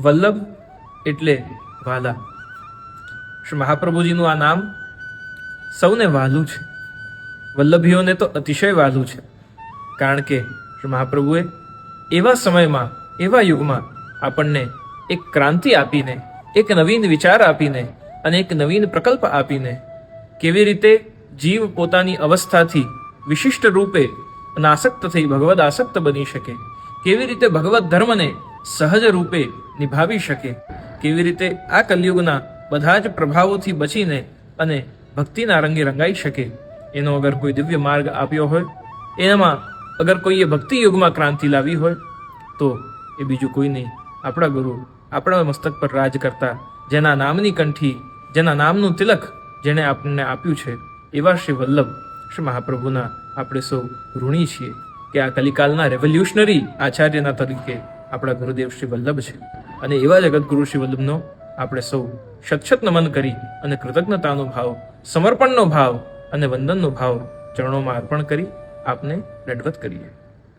વલ્લભ એટલે વાલા. શ્રી મહાપ્રભુજીનું આ નામ સૌને વહાલું છે. વલ્લભીઓને તો અતિશય વહાલું છે, કારણ કે શ્રી મહાપ્રભુએ એવા સમયમાં, એવા યુગમાં આપણને એક ક્રાંતિ આપીને, એક નવીન વિચાર આપીને અને એક નવીન પ્રકલ્પ આપીને કેવી રીતે જીવ પોતાની અવસ્થાથી વિશિષ્ટ રૂપે અનાસક્ત થઈ ભગવદ આસક્ત બની શકે, કેવી રીતે ભગવત ધર્મને સહજ રૂપે નિભાવી શકે, કેવી રીતે આ કલયુગના બધા જ પ્રભાવોથી બચીને અને ભક્તિના રંગે રંગાઈ શકે, એનો અગર કોઈ દિવ્ય માર્ગ આપ્યો હોય, એનામાં અગર કોઈએ ભક્તિ યુગમાં ક્રાંતિ લાવી હોય, તો એ બીજું કોઈ નહીં, આપણા ગુરુ, આપણા મસ્તક પર રાજ કરતા, જેના નામની કંઠી, જેના નામનું તિલક જેણે આપણને આપ્યું છે, એવા શ્રી વલ્લભ શ્રી મહાપ્રભુના આપણે સૌ ઋણી છીએ કે આ કલિકાલના રેવોલ્યુશનરી આચાર્યના તરીકે આપણા ગુરુદેવ શ્રી વલ્લભ છે. અને એવા જગતગુરુ શ્રી વલ્લભનો આપણે સૌ શત નમન કરી અને કૃતજ્ઞતાનો ભાવ, સમર્પણનો ભાવ અને વંદનનો ભાવ ચરણોમાં અર્પણ કરી આપને દંડવત કરીએ.